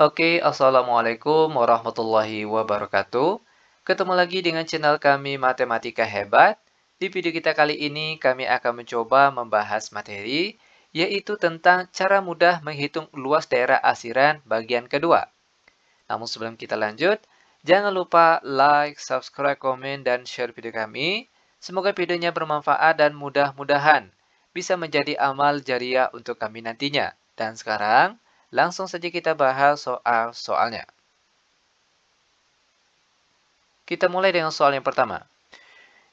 Oke, Assalamualaikum warahmatullahi wabarakatuh. Ketemu lagi dengan channel kami Matematika Hebat. Di video kita kali ini, kami akan mencoba membahas materi, yaitu tentang cara mudah menghitung luas daerah arsiran bagian kedua. Namun sebelum kita lanjut, jangan lupa like, subscribe, komen, dan share video kami. Semoga videonya bermanfaat dan mudah-mudahan bisa menjadi amal jariah untuk kami nantinya. Dan sekarang, langsung saja kita bahas soal-soalnya. Kita mulai dengan soal yang pertama.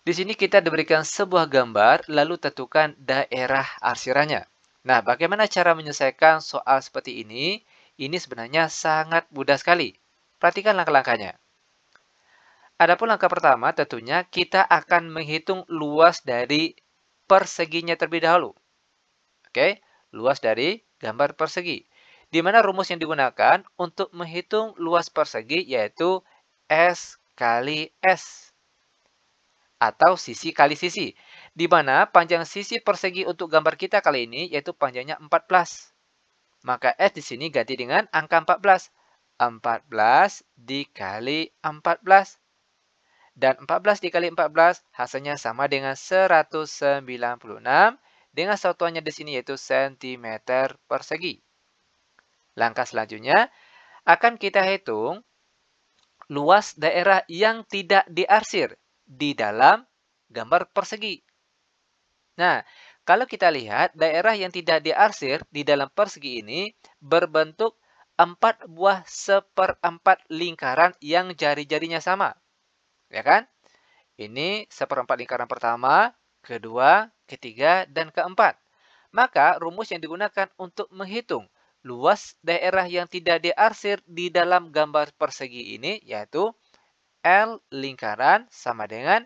Di sini kita diberikan sebuah gambar, lalu tentukan daerah arsirannya. Nah, bagaimana cara menyelesaikan soal seperti ini? Ini sebenarnya sangat mudah sekali. Perhatikan langkah-langkahnya. Adapun langkah pertama, tentunya kita akan menghitung luas dari perseginya terlebih dahulu. Oke, luas dari gambar persegi. Di mana rumus yang digunakan untuk menghitung luas persegi yaitu S kali S. Atau sisi kali sisi. Di mana panjang sisi persegi untuk gambar kita kali ini yaitu panjangnya 14. Maka S di sini ganti dengan angka 14. 14 dikali 14. Dan 14 dikali 14 hasilnya sama dengan 196 dengan satuannya di sini yaitu cm persegi. Langkah selanjutnya akan kita hitung luas daerah yang tidak diarsir di dalam gambar persegi. Nah, kalau kita lihat daerah yang tidak diarsir di dalam persegi ini berbentuk 4 buah seperempat lingkaran yang jari-jarinya sama. Ya kan? Ini seperempat lingkaran pertama, kedua, ketiga, dan keempat. Maka rumus yang digunakan untuk menghitung luas daerah yang tidak diarsir di dalam gambar persegi ini yaitu L lingkaran sama dengan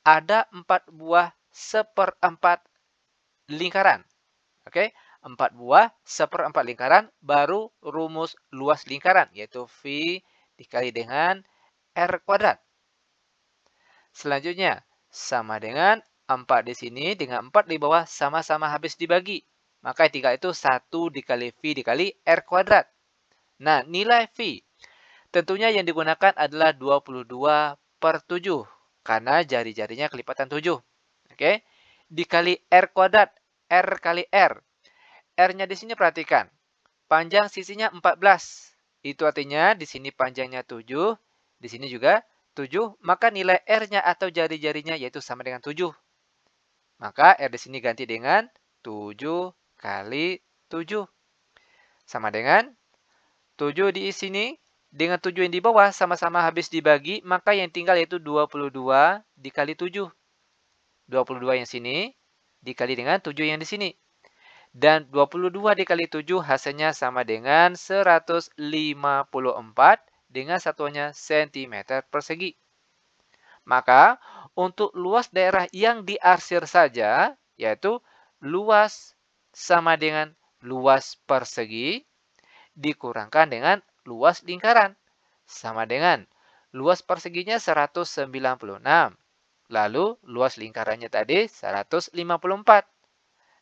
ada 4 buah seperempat lingkaran. Oke, 4 buah seperempat lingkaran baru rumus luas lingkaran yaitu V dikali dengan R kuadrat. Selanjutnya, sama dengan 4 di sini dengan 4 di bawah sama-sama habis dibagi. Maka 3 itu 1 dikali V dikali R kuadrat. Nah, nilai V. Tentunya yang digunakan adalah 22/7. Karena jari-jarinya kelipatan 7. Oke. Dikali R kuadrat. R kali R. R-nya di sini perhatikan. Panjang sisinya 14. Itu artinya di sini panjangnya 7. Di sini juga 7, maka nilai R-nya atau jari-jarinya yaitu sama dengan 7. Maka R di sini ganti dengan 7 kali 7. Sama dengan 7 di sini dengan 7 yang di bawah sama-sama habis dibagi, maka yang tinggal yaitu 22 dikali 7. 22 yang sini dikali dengan 7 yang di sini. Dan 22 dikali 7 hasilnya sama dengan 154 dengan satuannya cm persegi. Maka, untuk luas daerah yang diarsir saja, yaitu luas sama dengan luas persegi, dikurangkan dengan luas lingkaran. Sama dengan luas perseginya 196. Lalu, luas lingkarannya tadi 154.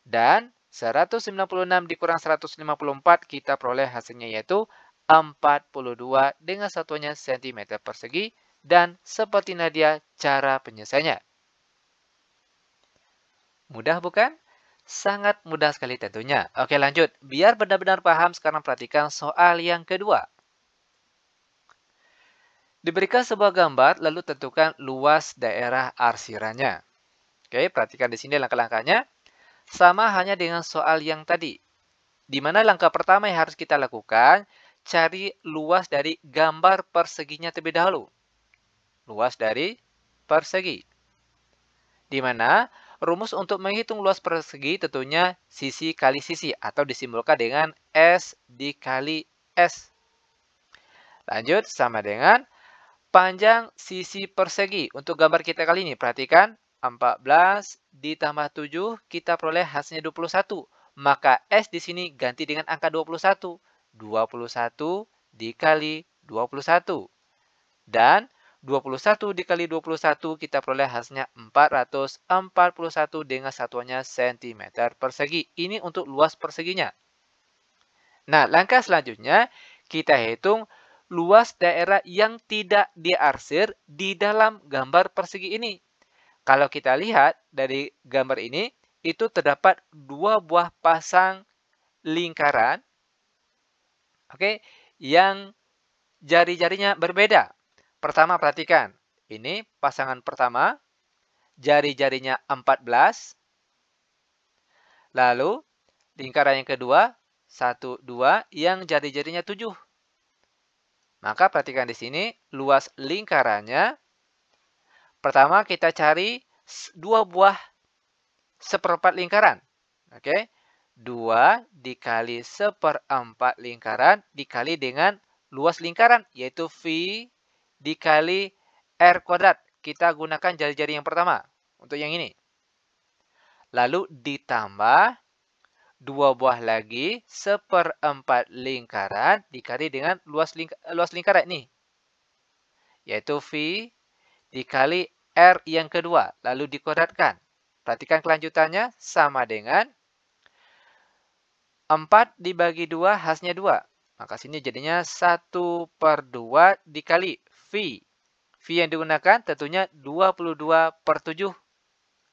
Dan 196 dikurang 154, kita peroleh hasilnya yaitu 42 dengan satuannya cm persegi. Dan seperti Nadia, cara penyelesaiannya. Mudah bukan? Sangat mudah sekali tentunya. Oke lanjut. Biar benar-benar paham, sekarang perhatikan soal yang kedua. Diberikan sebuah gambar, lalu tentukan luas daerah arsirannya. Oke, perhatikan di sini langkah-langkahnya. Sama hanya dengan soal yang tadi. Di mana langkah pertama yang harus kita lakukan, cari luas dari gambar perseginya terlebih dahulu. Luas dari persegi. Di mana rumus untuk menghitung luas persegi tentunya sisi kali sisi atau disimbolkan dengan S dikali S. Lanjut sama dengan panjang sisi persegi. Untuk gambar kita kali ini perhatikan 14 ditambah 7 kita peroleh hasilnya 21. Maka S di sini ganti dengan angka 21. 21 dikali 21. Dan 21 dikali 21 kita peroleh hasilnya 441 dengan satuannya cm persegi. Ini untuk luas perseginya. Nah, langkah selanjutnya Kita hitung luas daerah yang tidak diarsir di dalam gambar persegi ini. Kalau kita lihat dari gambar ini, itu terdapat dua buah pasang lingkaran, oke, yang jari-jarinya berbeda. Pertama, perhatikan. Ini pasangan pertama, jari-jarinya 14. Lalu, lingkaran yang kedua, 1, 2, yang jari-jarinya 7. Maka perhatikan di sini, luas lingkarannya. Pertama, kita cari dua buah seperempat lingkaran. Oke, 2 dikali seperempat lingkaran dikali dengan luas lingkaran, yaitu V dikali R kuadrat. Kita gunakan jari-jari yang pertama untuk yang ini. Lalu ditambah 2 buah lagi seperempat lingkaran dikali dengan luas lingkaran ini, yaitu V dikali R yang kedua. Lalu dikuadratkan. Perhatikan kelanjutannya sama dengan 4 dibagi 2 hasilnya 2. Maka sini jadinya 1/2 dikali V. V yang digunakan tentunya 22/7.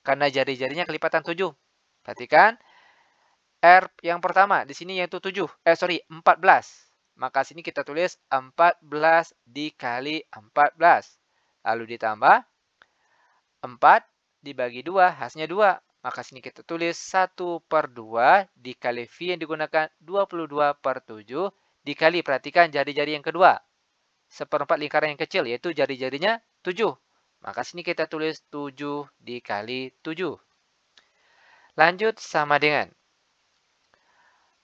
Karena jari-jarinya kelipatan 7. Perhatikan. R yang pertama di sini yaitu 14. Maka sini kita tulis 14 dikali 14. Lalu ditambah 4 dibagi 2 hasilnya 2. Maka sini kita tulis 1/2 dikali V yang digunakan 22/7 dikali, perhatikan jari-jari yang kedua. Seperempat lingkaran yang kecil, yaitu jari-jarinya 7. Maka sini kita tulis 7 dikali 7. Lanjut sama dengan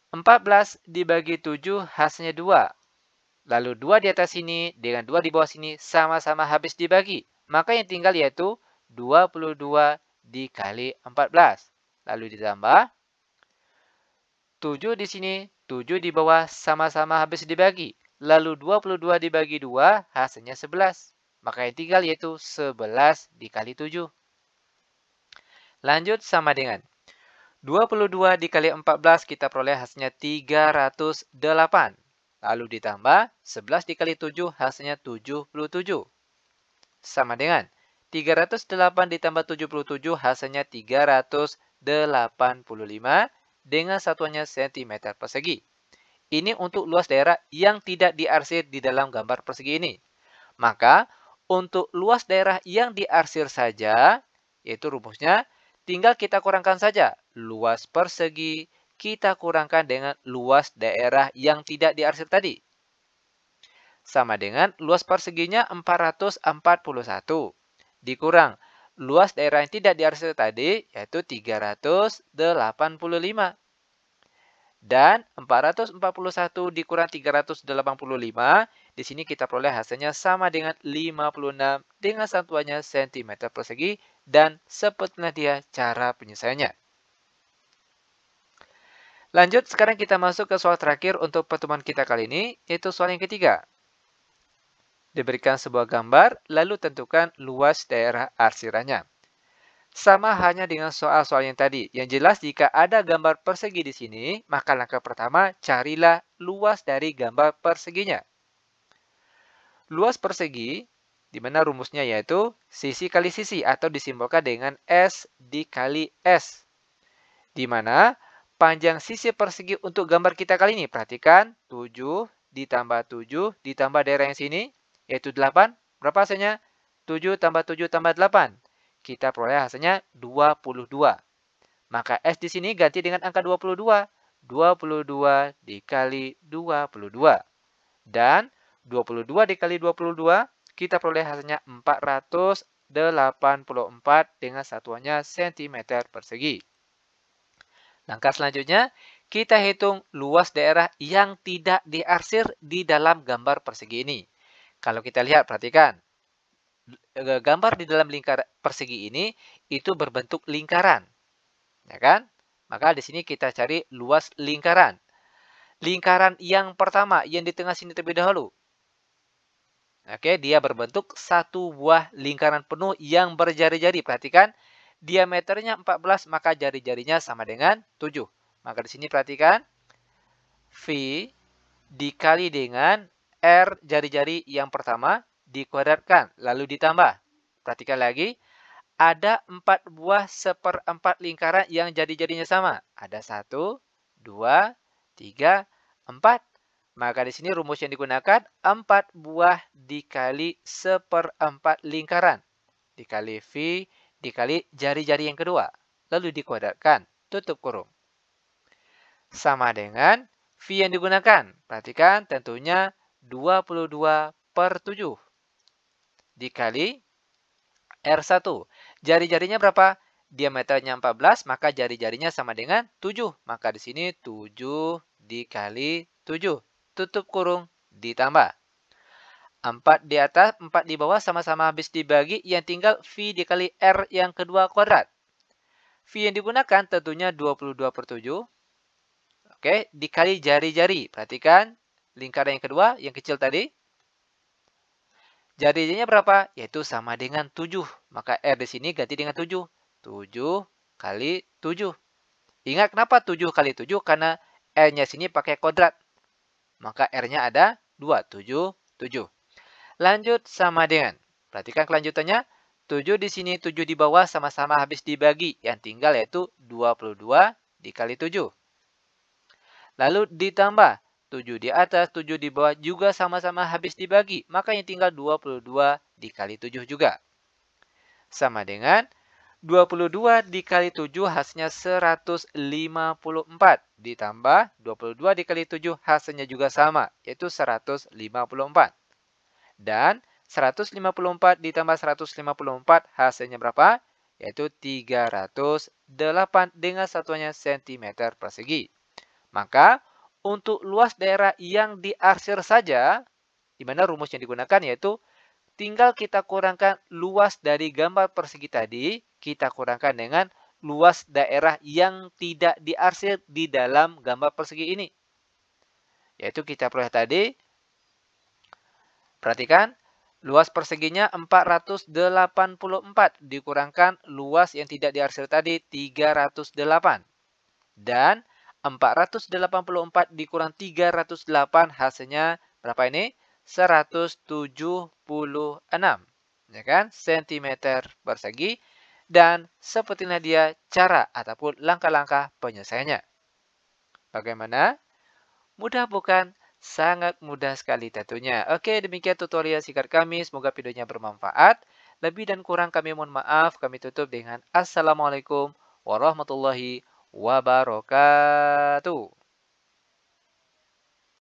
14 dibagi 7 hasilnya 2. Lalu 2 di atas sini dengan 2 di bawah sini sama-sama habis dibagi. Maka yang tinggal yaitu 22 dikali 14. Lalu ditambah 7 di sini, 7 di bawah sama-sama habis dibagi. Lalu 22 dibagi 2 hasilnya 11. Maka yang tinggal yaitu 11 dikali 7. Lanjut sama dengan 22 dikali 14 kita peroleh hasilnya 308. Lalu ditambah 11 dikali 7 hasilnya 77. Sama dengan 308 ditambah 77 hasilnya 385 dengan satuannya cm persegi. Ini untuk luas daerah yang tidak diarsir di dalam gambar persegi ini. Maka untuk luas daerah yang diarsir saja, yaitu rumusnya, tinggal kita kurangkan saja. Luas persegi kita kurangkan dengan luas daerah yang tidak diarsir tadi. Sama dengan luas perseginya 441. Dikurang luas daerah yang tidak diarsir tadi, yaitu 385. Dan 441 dikurang 385, di sini kita peroleh hasilnya sama dengan 56 dengan satuannya cm persegi, dan sepertilah dia cara penyelesaiannya. Lanjut, sekarang kita masuk ke soal terakhir untuk pertemuan kita kali ini, yaitu soal yang ketiga. Diberikan sebuah gambar, lalu tentukan luas daerah arsirannya. Sama hanya dengan soal-soal yang tadi. Yang jelas jika ada gambar persegi di sini, maka langkah pertama carilah luas dari gambar perseginya. Luas persegi, di mana rumusnya yaitu sisi kali sisi atau disimbolkan dengan S dikali S. Di mana panjang sisi persegi untuk gambar kita kali ini, perhatikan 7 ditambah 7 ditambah daerah yang sini, yaitu 8. Berapa hasilnya? 7 tambah 7 tambah 8. Kita peroleh hasilnya 22. Maka S di sini ganti dengan angka 22. 22 dikali 22. Dan 22 dikali 22, kita peroleh hasilnya 484 dengan satuannya cm persegi. Langkah selanjutnya, kita hitung luas daerah yang tidak diarsir di dalam gambar persegi ini. Kalau kita lihat, perhatikan. Gambar di dalam lingkar persegi ini itu berbentuk lingkaran. Ya kan? Maka di sini kita cari luas lingkaran. Lingkaran yang pertama yang di tengah sini terlebih dahulu. Oke, dia berbentuk satu buah lingkaran penuh yang berjari-jari. Perhatikan, diameternya 14, maka jari-jarinya sama dengan 7. Maka di sini perhatikan, V dikali dengan R jari-jari yang pertama dikuadratkan, lalu ditambah. Perhatikan lagi, ada 4 buah seperempat lingkaran yang jari-jarinya sama. Ada 1, 2, 3, 4. Maka di sini rumus yang digunakan 4 buah dikali seperempat lingkaran. Dikali V, dikali jari-jari yang kedua. Lalu dikuadratkan, tutup kurung. Sama dengan V yang digunakan. Perhatikan tentunya 22/7 dikali R1. Jari-jarinya berapa? Diameternya 14, maka jari-jarinya sama dengan 7. Maka di sini 7 dikali 7. Tutup kurung, ditambah. 4 di atas, 4 di bawah sama-sama habis dibagi. Yang tinggal V dikali R yang kedua kuadrat. V yang digunakan tentunya 22/7. Oke, dikali jari-jari. Perhatikan lingkaran yang kedua, yang kecil tadi. Jari-jarinya berapa? Yaitu sama dengan 7. Maka R di sini ganti dengan 7. 7 kali 7. Ingat kenapa 7 kali 7? Karena R-nya sini pakai kuadrat. Maka R-nya ada 2. 7, 7. Lanjut sama dengan. Perhatikan kelanjutannya. 7 di sini, 7 di bawah sama-sama habis dibagi. Yang tinggal yaitu 22 dikali 7. Lalu ditambah 7 di atas, 7 di bawah juga sama-sama habis dibagi. Maka yang tinggal 22 dikali 7 juga. Sama dengan 22 dikali 7 hasilnya 154. Ditambah 22 dikali 7 hasilnya juga sama, yaitu 154. Dan 154 ditambah 154 hasilnya berapa? Yaitu 308 dengan satuannya cm persegi. Maka, untuk luas daerah yang diarsir saja, di mana rumus yang digunakan yaitu tinggal kita kurangkan luas dari gambar persegi tadi, kita kurangkan dengan luas daerah yang tidak diarsir di dalam gambar persegi ini. Yaitu kita peroleh tadi, perhatikan, luas perseginya 484 dikurangkan luas yang tidak diarsir tadi 308. Dan 484 dikurang 308 hasilnya berapa ini? 176. Ya kan? Sentimeter persegi. Dan sepertilah dia cara ataupun langkah-langkah penyelesaiannya. Bagaimana? Mudah bukan? Sangat mudah sekali tentunya. Oke, demikian tutorial singkat kami. Semoga videonya bermanfaat. Lebih dan kurang kami mohon maaf. Kami tutup dengan Assalamualaikum warahmatullahi wabarakatuh.